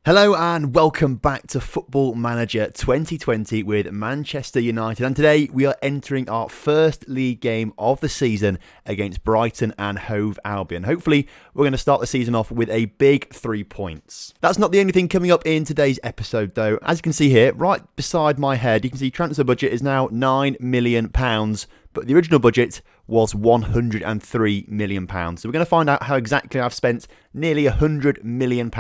Hello and welcome back to Football Manager 2020 with Manchester United, and today we are entering our first league game of the season against Brighton and Hove Albion. Hopefully we're going to start the season off with a big 3 points. That's not the only thing coming up in today's episode though. As you can see here, right beside my head, you can see transfer budget is now £9 million, but the original budget was £103 million. So we're going to find out how exactly I've spent nearly £100 million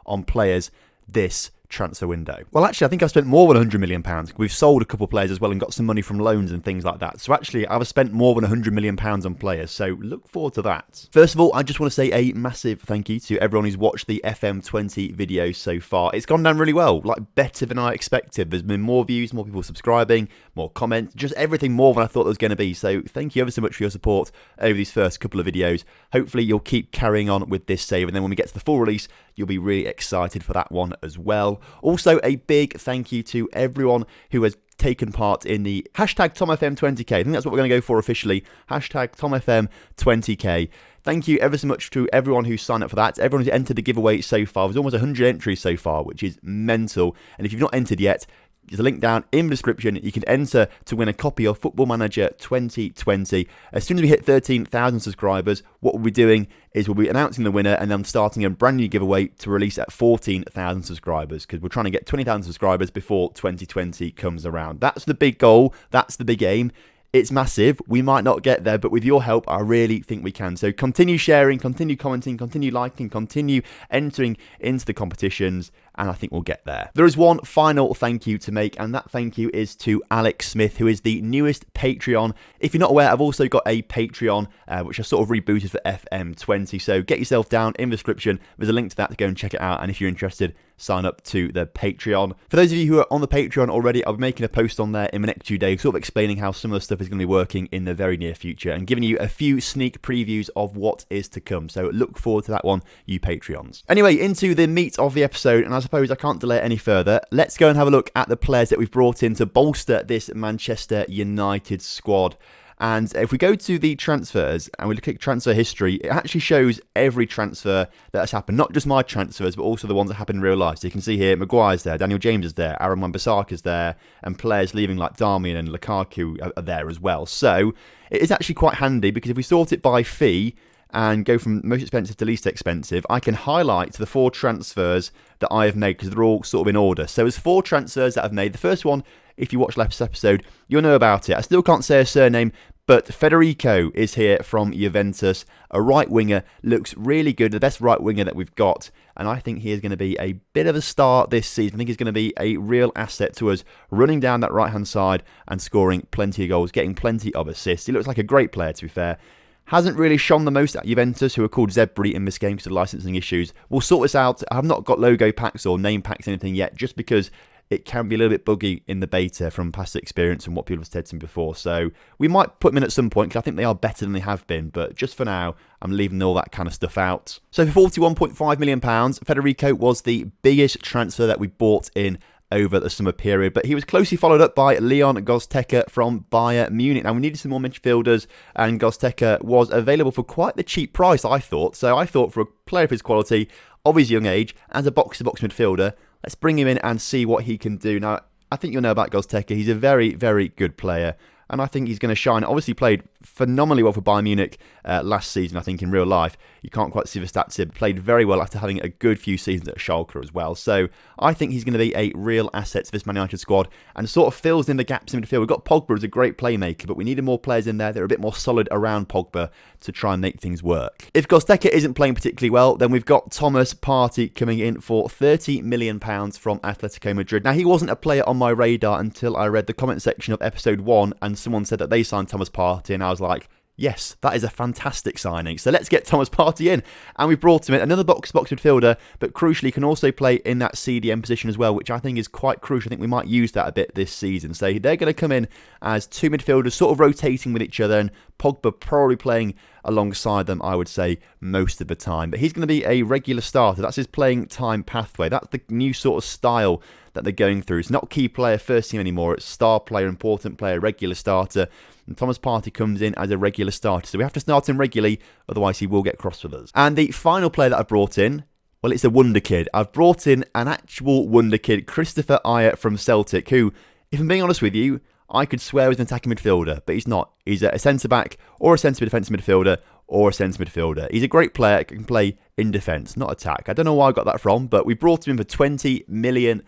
on players this transfer window. Well, actually, I think I've spent more than £100 million. We've sold a couple of players as well and got some money from loans and things like that. So actually, I've spent more than £100 million on players. So look forward to that. First of all, I just want to say a massive thank you to everyone who's watched the FM20 videos so far. It's gone down really well, like better than I expected. There's been more views, more people subscribing, more comments, just everything more than I thought there was going to be. So thank you ever so much for your support over these first couple of videos. Hopefully you'll keep carrying on with this save, and then when we get to the full release, you'll be really excited for that one as well. Also, a big thank you to everyone who has taken part in the hashtag TomFM20k. I think that's what we're going to go for officially. Hashtag TomFM20k. Thank you ever so much to everyone who signed up for that. Everyone who's entered the giveaway so far. There's almost 100 entries so far, which is mental. And if you've not entered yet, there's a link down in the description. You can enter to win a copy of Football Manager 2020. As soon as we hit 13,000 subscribers, what we'll be doing is we'll be announcing the winner and then starting a brand new giveaway to release at 14,000 subscribers, because we're trying to get 20,000 subscribers before 2020 comes around. That's the big goal. That's the big aim. It's massive. We might not get there, but with your help, I really think we can. So continue sharing, continue commenting, continue liking, continue entering into the competitions, and I think we'll get there. There is one final thank you to make, and that thank you is to Alex Smith, who is the newest Patreon. If you're not aware, I've also got a Patreon, which I sort of rebooted for FM20. So get yourself down in the description. There's a link to that to go and check it out. And if you're interested, sign up to the Patreon. For those of you who are on the Patreon already, I'll be making a post on there in the next few days, sort of explaining how some of the stuff is going to be working in the very near future and giving you a few sneak previews of what is to come. So look forward to that one, you Patreons. Anyway, into the meat of the episode, and I suppose I can't delay it any further. Let's go and have a look at the players that we've brought in to bolster this Manchester United squad. And if we go to the transfers and we look at transfer history, it actually shows every transfer that has happened. Not just my transfers, but also the ones that happen in real life. So you can see here, Maguire's there, Daniel James is there, Aaron Wan-Bissaka's there, and players leaving like Darmian and Lukaku are there as well. So it is actually quite handy, because if we sort it by fee and go from most expensive to least expensive, I can highlight the 4 transfers that I have made, because they're all sort of in order. So there's 4 transfers that I've made. The first one, if you watch last episode, you'll know about it. I still can't say a surname, but Federico is here from Juventus, a right winger, looks really good, the best right winger that we've got, and I think he is going to be a bit of a star this season. I think he's going to be a real asset to us, running down that right-hand side and scoring plenty of goals, getting plenty of assists. He looks like a great player, to be fair. Hasn't really shone the most at Juventus, who are called Zebri in this game because of licensing issues. We'll sort this out. I have not got logo packs or name packs or anything yet, just because it can be a little bit buggy in the beta from past experience and what people have said to me before. So we might put them in at some point, because I think they are better than they have been. But just for now, I'm leaving all that kind of stuff out. So for £41.5 million, Federico was the biggest transfer that we bought in over the summer period, but he was closely followed up by Leon Gosteka from Bayern Munich. Now, we needed some more midfielders, and Gosteka was available for quite the cheap price, I thought. So I thought, for a player of his quality, of his young age, as a box-to-box midfielder, let's bring him in and see what he can do. Now, I think you'll know about Gosteka. He's a very, very good player, and I think he's going to shine. Obviously played phenomenally well for Bayern Munich last season, I think, in real life. You can't quite see the stats here, but played very well after having a good few seasons at Schalke as well. So I think he's going to be a real asset to this Man United squad and sort of fills in the gaps in midfield. We've got Pogba as a great playmaker, but we needed more players in there that are a bit more solid around Pogba to try and make things work. If Gosteka isn't playing particularly well, then we've got Thomas Partey coming in for £30 million from Atletico Madrid. Now, he wasn't a player on my radar until I read the comment section of episode 1, and someone said that they signed Thomas Partey, and I was like, yes, that is a fantastic signing. So let's get Thomas Partey in. And we brought him in. Another box-to-box midfielder, but crucially can also play in that CDM position as well, which I think is quite crucial. I think we might use that a bit this season. So they're going to come in as 2 midfielders, sort of rotating with each other, and Pogba probably playing alongside them, I would say, most of the time. But he's going to be a regular starter. That's his playing time pathway. That's the new sort of style that they're going through. It's not key player first team anymore. It's star player, important player, regular starter. And Thomas Partey comes in as a regular starter. So we have to start him regularly, otherwise he will get cross with us. And the final player that I brought in, Well, it's a wonder kid. I've brought in an actual wonder kid, Christopher Ajer from Celtic, who, if I'm being honest with you, I could swear was an attacking midfielder, but he's not. He's a centre-back or a centre defensive midfielder or a centre midfielder. He's a great player, can play in defence, not attack. I don't know where I got that from, but we brought him in for £20 million,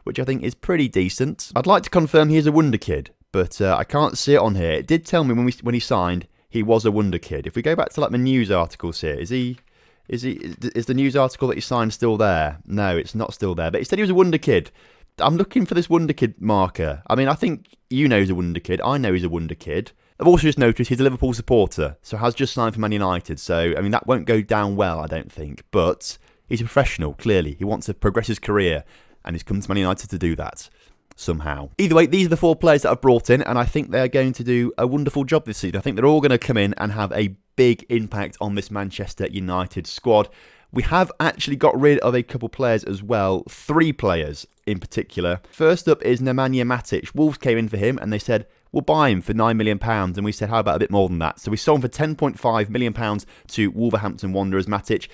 which I think is pretty decent. I'd like to confirm he is a wonder kid, but I can't see it on here. It did tell me when he signed he was a wonder kid. If we go back to like the news articles here, is the news article that he signed still there? No, it's not still there, but it said he was a wonder kid. I'm looking for this wonder kid marker. I mean, I think you know he's a wonder kid. I know he's a wonder kid. I've also just noticed he's a Liverpool supporter, so has just signed for Man United. So, I mean, that won't go down well, I don't think. But he's a professional, clearly. He wants to progress his career, and he's come to Man United to do that somehow. Either way, these are the 4 players that I've brought in, and I think they're going to do a wonderful job this season. I think they're all going to come in and have a big impact on this Manchester United squad. We have actually got rid of a couple players as well, 3 players in particular. First up is Nemanja Matic. Wolves came in for him and they said, we'll buy him for £9 million. And we said, how about a bit more than that? So we sold him for £10.5 million to Wolverhampton Wanderers. Matic,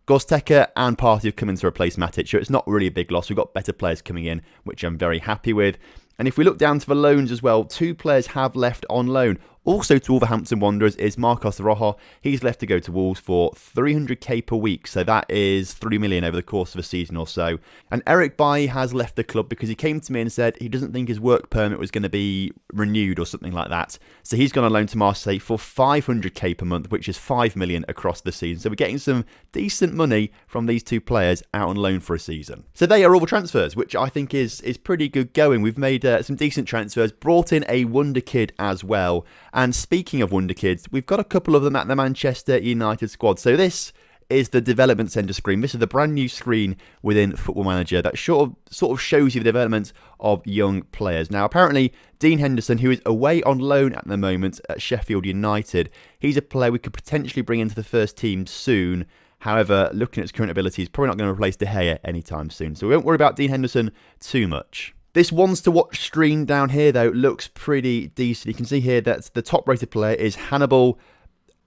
Gosteka and Partey have come in to replace Matic. So it's not really a big loss. We've got better players coming in, which I'm very happy with. And if we look down to the loans as well, 2 players have left on loan. Also to Wolverhampton Wanderers is Marcos Rojo. He's left to go to Wolves for $300k per week. So that is $3 million over the course of a season or so. And Eric Bailly has left the club because he came to me and said he doesn't think his work permit was going to be renewed or something like that. So he's gone on loan to Marseille for $500k per month, which is $5 million across the season. So we're getting some decent money from these 2 players out on loan for a season. So they are all the transfers, which I think is pretty good going. We've made some decent transfers, brought in a wonder kid as well. And speaking of wonder kids, we've got a couple of them at the Manchester United squad. So this is the development centre screen. This is the brand new screen within Football Manager that sort of shows you the development of young players. Now, apparently, Dean Henderson, who is away on loan at the moment at Sheffield United, he's a player we could potentially bring into the first team soon. However, looking at his current abilities, probably not going to replace De Gea anytime soon. So we won't worry about Dean Henderson too much. This ones to watch screen down here, though, looks pretty decent. You can see here that the top rated player is Hannibal.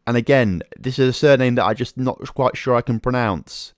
And again, this is a surname that I'm just not quite sure I can pronounce.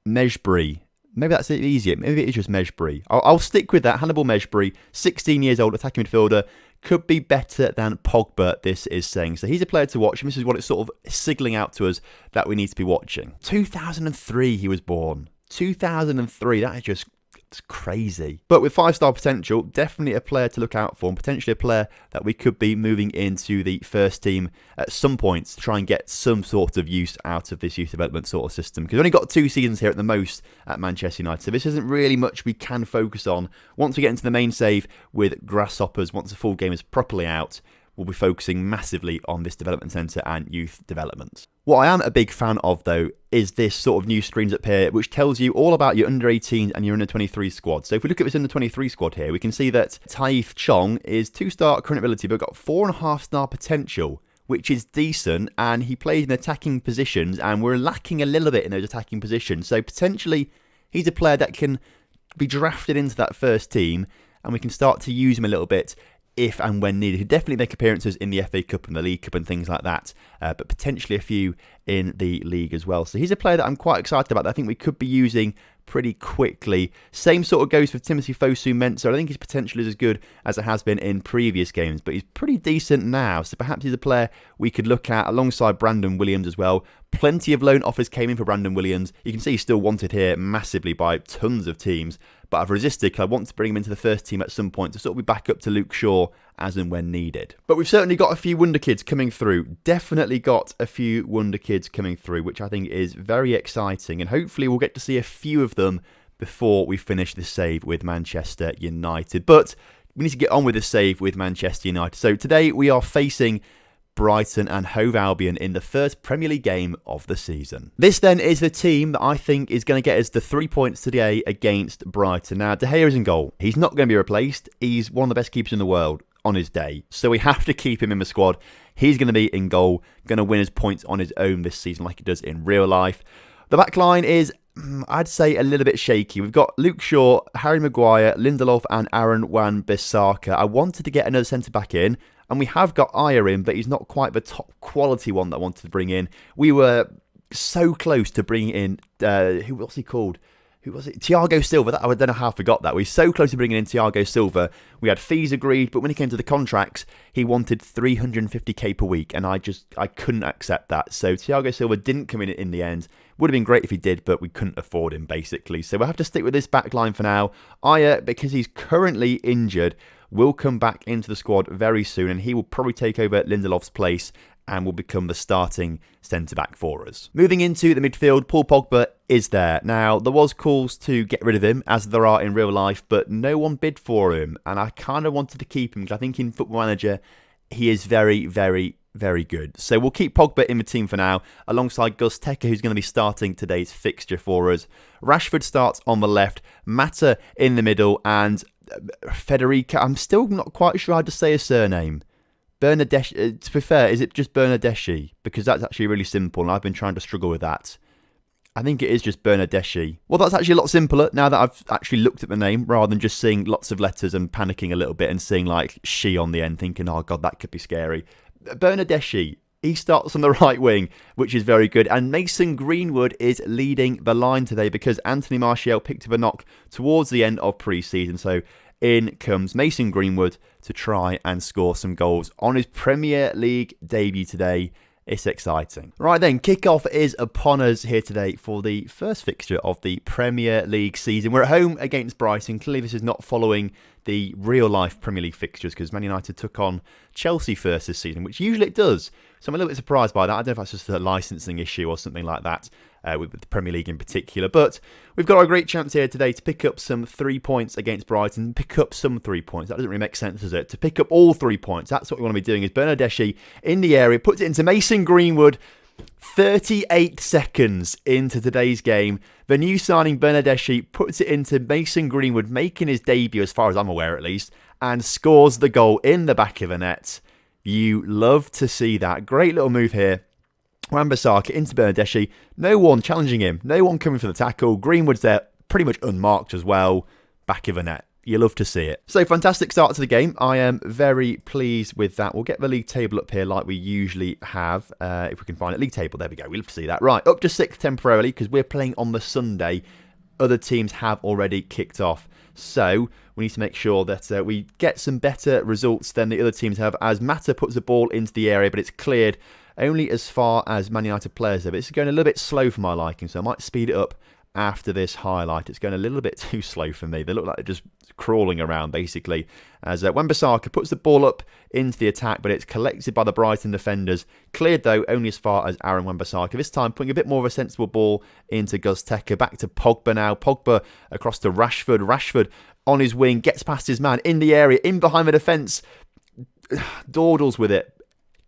Mejbri. Maybe that's easier. Maybe it is just Mejbri. I'll stick with that. Hannibal Mejbri, 16 years old, attacking midfielder. Could be better than Pogba, this is saying. So he's a player to watch, and this is what it's sort of signaling out to us that we need to be watching. 2003 he was born. 2003, that is just... it's crazy. But with 5-star potential, definitely a player to look out for, and potentially a player that we could be moving into the first team at some point to try and get some sort of use out of this youth development sort of system. Because we've only got 2 seasons here at the most at Manchester United, so this isn't really much we can focus on. Once we get into the main save with Grasshoppers, once the full game is properly out, we'll be focusing massively on this development centre and youth development. What I am a big fan of, though, is this sort of new screens up here, which tells you all about your under-18s and your under-23 squad. So if we look at this under-23 squad here, we can see that Taif Chong is 2-star current ability, but got 4.5-star potential, which is decent, and he plays in attacking positions, and we're lacking a little bit in those attacking positions. So potentially, he's a player that can be drafted into that first team, and we can start to use him a little bit if and when needed. He'll definitely make appearances in the FA Cup and the League Cup and things like that, but potentially a few in the league as well. So he's a player that I'm quite excited about that I think we could be using pretty quickly. Same sort of goes for Timothy Fosu-Mensah. I think his potential is as good as it has been in previous games, but he's pretty decent now, so perhaps he's a player we could look at alongside Brandon Williams as well. Plenty of loan offers came in for Brandon Williams. You can see he's still wanted here massively by tons of teams, but I've resisted because I want to bring him into the first team at some point to sort of be back up to Luke Shaw as and when needed. But we've certainly got a few wonder kids coming through. Definitely got a few wonder kids coming through, which I think is very exciting, and hopefully we'll get to see a few of them before we finish this save with Manchester United. But we need to get on with this save with Manchester United. So today we are facing Brighton and Hove Albion in the first Premier League game of the season. This then is the team that I think is going to get us the 3 points today against Brighton. Now, De Gea is in goal. He's not going to be replaced. He's one of the best keepers in the world on his day, so we have to keep him in the squad. He's going to be in goal, going to win his points on his own this season like he does in real life. The back line is, I'd say, a little bit shaky. We've got Luke Shaw, Harry Maguire, Lindelof and Aaron Wan-Bissaka. I wanted to get another centre-back in, and we have got Ajer in, but he's not quite the top quality one that I wanted to bring in. We were so close to bringing in, what's he called? Who was it? Thiago Silva. I don't know how I forgot that. We were so close to bringing in Thiago Silva. We had fees agreed, but when it came to the contracts, he wanted 350k per week, and I couldn't accept that. So Thiago Silva didn't come in the end. Would have been great if he did, but we couldn't afford him, basically. So we'll have to stick with this back line for now. Aya, because he's currently injured, will come back into the squad very soon, and he will probably take over Lindelof's place and will become the starting centre-back for us. Moving into the midfield, Paul Pogba is there. Now, there was calls to get rid of him, as there are in real life, but no one bid for him, and I kind of wanted to keep him, because I think in Football Manager, he is very, very, very good. So we'll keep Pogba in the team for now, alongside Gus Tekke, who's going to be starting today's fixture for us. Rashford starts on the left, Mata in the middle, and Federica, I'm still not quite sure how to say his surname. Bernadeschi, to be fair, is it just Bernadeschi? Because that's actually really simple, and I've been trying to struggle with that. I think it is just Bernadeschi. Well, that's actually a lot simpler now that I've actually looked at the name, rather than just seeing lots of letters and panicking a little bit and seeing like she on the end, thinking, oh god, that could be scary. Bernadeschi, he starts on the right wing, which is very good. And Mason Greenwood is leading the line today because Anthony Martial picked up a knock towards the end of pre-season. So in comes Mason Greenwood to try and score some goals on his Premier League debut today. It's exciting. Right then, kickoff is upon us here today for the first fixture of the Premier League season. We're at home against Brighton. Clearly this is not following the real-life Premier League fixtures because Man United took on Chelsea first this season, which usually it does. So I'm a little bit surprised by that. I don't know if that's just a licensing issue or something like that with the Premier League in particular. But we've got a great chance here today to pick up some 3 points against Brighton. Pick up some 3 points. That doesn't really make sense, does it? To pick up all 3 points. That's what we want to be doing. Is Bernadeschi in the area, puts it into Mason Greenwood. 38 seconds into today's game, the new signing Bernadeschi puts it into Mason Greenwood, making his debut, as far as I'm aware at least, and scores the goal in the back of the net. You love to see that. Great little move here. Wan-Bissaka into Bernadeschi. No one challenging him. No one coming for the tackle. Greenwood's there pretty much unmarked as well. Back of the net. You love to see it. So, fantastic start to the game. I am very pleased with that. We'll get the league table up here like we usually have. If we can find it. League table, there we go. We love to see that. Right, up to 6th temporarily because we're playing on the Sunday. Other teams have already kicked off. So, we need to make sure that we get some better results than the other teams have. As Mata puts the ball into the area, but it's cleared only as far as Man United players have. It's going a little bit slow for my liking, so I might speed it up after this highlight. It's going a little bit too slow for me. They look like they're just crawling around, basically. As Wan-Bissaka puts the ball up into the attack, but it's collected by the Brighton defenders. Cleared, though, only as far as Aaron Wan-Bissaka. This time, putting a bit more of a sensible ball into Gus Tekke. Back to Pogba now. Pogba across to Rashford. Rashford on his wing, gets past his man in the area, in behind the defence. Dawdles with it.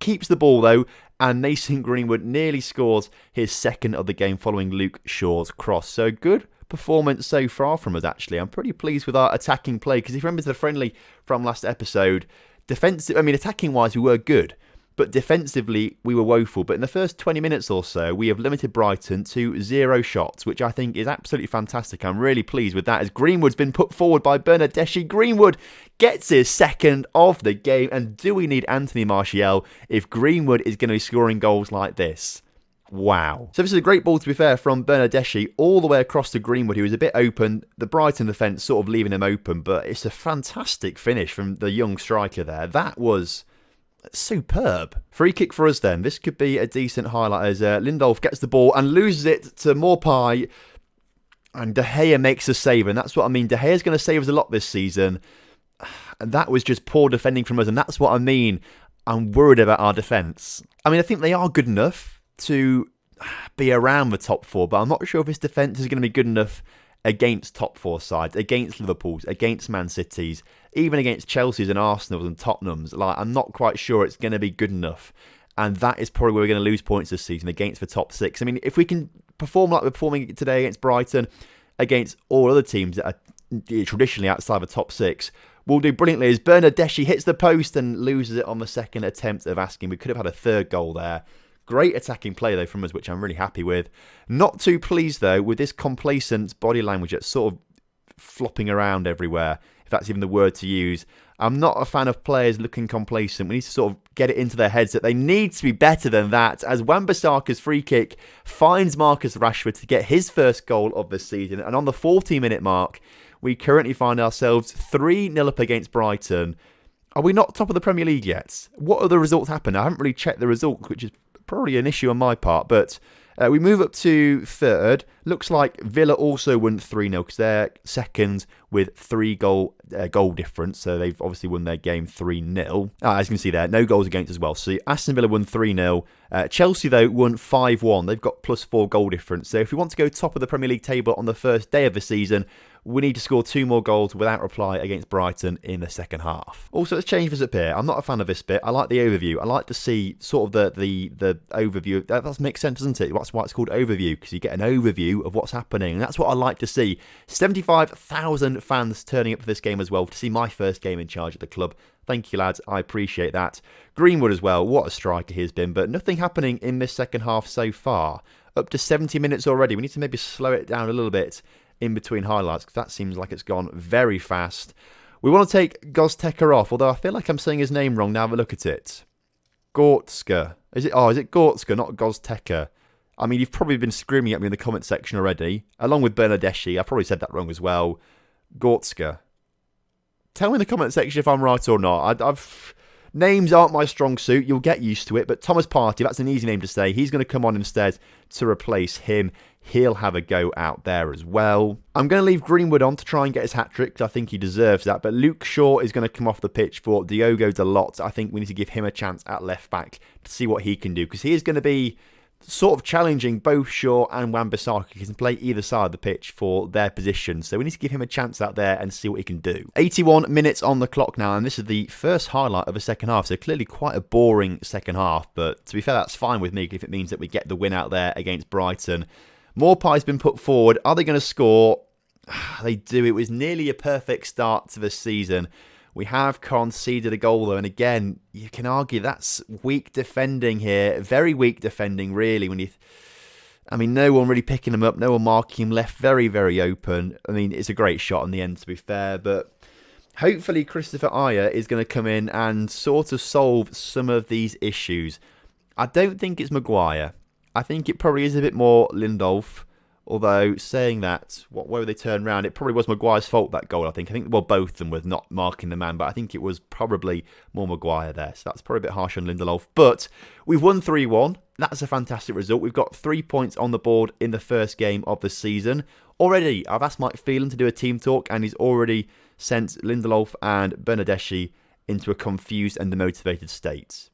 Keeps the ball, though. And Mason Greenwood nearly scores his second of the game following Luke Shaw's cross. So good performance so far from us, actually. I'm pretty pleased with our attacking play because if you remember the friendly from last episode, attacking-wise, we were good. But defensively, we were woeful. But in the first 20 minutes or so, we have limited Brighton to 0 shots, which I think is absolutely fantastic. I'm really pleased with that as Greenwood's been put forward by Bernadeschi. Greenwood gets his second of the game. And do we need Anthony Martial if Greenwood is going to be scoring goals like this? Wow. So this is a great ball, to be fair, from Bernadeschi all the way across to Greenwood, who was a bit open. The Brighton defence sort of leaving him open, but it's a fantastic finish from the young striker there. That was superb. Free kick for us then. This could be a decent highlight as Lindelof gets the ball and loses it to Maupay. And De Gea makes a save. And that's what I mean. De Gea's going to save us a lot this season. And that was just poor defending from us. And that's what I mean. I'm worried about our defence. I mean, I think they are good enough to be around the top 4. But I'm not sure if this defence is going to be good enough against top 4 sides, against Liverpool's, against Man City's, even against Chelsea's and Arsenal's and Tottenham's. I'm not quite sure it's going to be good enough. And that is probably where we're going to lose points this season against the top 6. I mean, if we can perform like we're performing today against Brighton, against all other teams that are traditionally outside the top 6, we'll do brilliantly as Bernadeschi hits the post and loses it on the second attempt of asking. We could have had a third goal there. Great attacking play, though, from us, which I'm really happy with. Not too pleased, though, with this complacent body language that sort of flopping around everywhere, if that's even the word to use. I'm not a fan of players looking complacent. We need to sort of get it into their heads that they need to be better than that, as Wan-Bissaka's free kick finds Marcus Rashford to get his first goal of the season. And on the 40-minute mark, we currently find ourselves 3-0 up against Brighton. Are we not top of the Premier League yet? What other results happened? I haven't really checked the results, which is probably an issue on my part, but we move up to third. Looks like Villa also won 3-0 because they're second with 3 goal difference. So they've obviously won their game 3-0. As you can see there, no goals against as well. So Aston Villa won 3-0. Chelsea, though, won 5-1. They've got +4 goal difference. So if we want to go top of the Premier League table on the first day of the season, we need to score 2 more goals without reply against Brighton in the second half. Also, let's change this up here. I'm not a fan of this bit. I like the overview. I like to see sort of the overview. That does make sense, doesn't it? That's why it's called overview, because you get an overview of what's happening. And that's what I like to see. 75,000 fans turning up for this game as well to see my first game in charge of the club. Thank you, lads. I appreciate that. Greenwood as well. What a striker he has been. But nothing happening in this second half so far. Up to 70 minutes already. We need to maybe slow it down a little bit in between highlights, because that seems like it's gone very fast. We want to take Gozteca off, although I feel like I'm saying his name wrong now. Have a look at it. Gortska. Is it Gortska, not Gozteca? I mean, you've probably been screaming at me in the comment section already, along with Bernardeschi. I probably said that wrong as well. Gortska. Tell me in the comment section if I'm right or not. Names aren't my strong suit. You'll get used to it. But Thomas Partey, that's an easy name to say. He's going to come on instead to replace him. He'll have a go out there as well. I'm going to leave Greenwood on to try and get his hat-trick, because I think he deserves that. But Luke Shaw is going to come off the pitch for Diogo Dalot. I think we need to give him a chance at left-back to see what he can do, because he is going to be sort of challenging both Shaw and Wan-Bissaka. He can play either side of the pitch for their position. So we need to give him a chance out there and see what he can do. 81 minutes on the clock now, and this is the first highlight of the second half. So clearly quite a boring second half, but to be fair, that's fine with me if it means that we get the win out there against Brighton. Morpie's been put forward. Are they going to score? They do. It was nearly a perfect start to the season. We have conceded a goal, though, and again, you can argue that's weak defending here. Very weak defending, really. No one really picking him up. No one marking him. Left very, very open. I mean, it's a great shot in the end, to be fair, but hopefully Christopher Ayer is going to come in and sort of solve some of these issues. I don't think it's Maguire. I think it probably is a bit more Lindelof. Although, saying that, where they turned round, it probably was Maguire's fault, that goal, I think. Well, both of them were not marking the man, but I think it was probably more Maguire there. So that's probably a bit harsh on Lindelof. But we've won 3-1. That's a fantastic result. We've got 3 points on the board in the first game of the season. Already, I've asked Mike Phelan to do a team talk, and he's already sent Lindelof and Bernardeschi into a confused and demotivated state.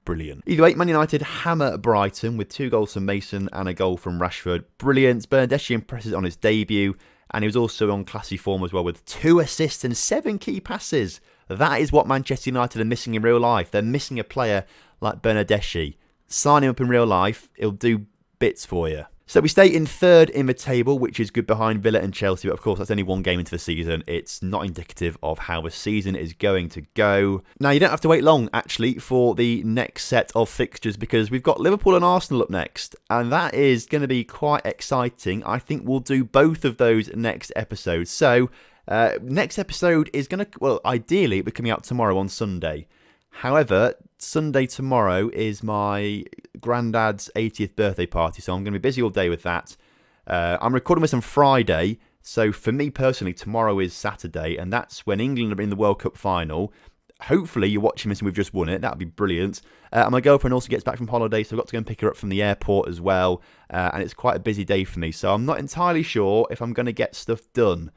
Brilliant. Either way, Man United hammer Brighton with 2 goals from Mason and a goal from Rashford. Brilliant. Bernardeschi impresses on his debut, and he was also on classy form as well with 2 assists and 7 key passes. That is what Manchester United are missing in real life. They're missing a player like Bernardeschi. Sign him up in real life, he'll do bits for you. So we stay in third in the table, which is good behind Villa and Chelsea. But of course, that's only 1 game into the season. It's not indicative of how the season is going to go. Now, you don't have to wait long, actually, for the next set of fixtures, because we've got Liverpool and Arsenal up next. And that is going to be quite exciting. I think we'll do both of those next episode. So, next episode is going to, well, ideally, it'll be coming out tomorrow on Sunday. However, Sunday tomorrow is my granddad's 80th birthday party, so I'm going to be busy all day with that. I'm recording this on Friday, so for me personally, tomorrow is Saturday, and that's when England are in the World Cup final. Hopefully you're watching this and we've just won it. That would be brilliant. And my girlfriend also gets back from holiday, so I've got to go and pick her up from the airport as well. And it's quite a busy day for me, so I'm not entirely sure if I'm going to get stuff done.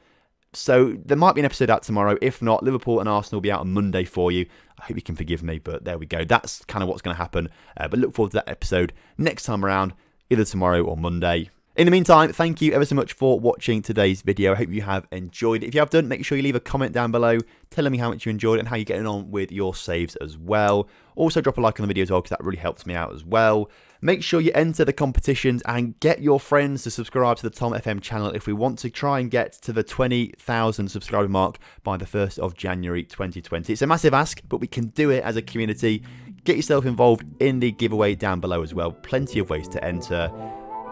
So there might be an episode out tomorrow. If not, Liverpool and Arsenal will be out on Monday for you. I hope you can forgive me, but there we go. That's kind of what's going to happen. But look forward to that episode next time around, either tomorrow or Monday. In the meantime, thank you ever so much for watching today's video. I hope you have enjoyed it. If you have done, make sure you leave a comment down below telling me how much you enjoyed it and how you're getting on with your saves as well. Also, drop a like on the video as well, because that really helps me out as well. Make sure you enter the competitions and get your friends to subscribe to the TomFM channel if we want to try and get to the 20,000 subscriber mark by the 1st of January 2020. It's a massive ask, but we can do it as a community. Get yourself involved in the giveaway down below as well. Plenty of ways to enter.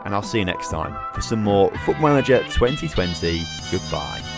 And I'll see you next time for some more Football Manager 2020. Goodbye.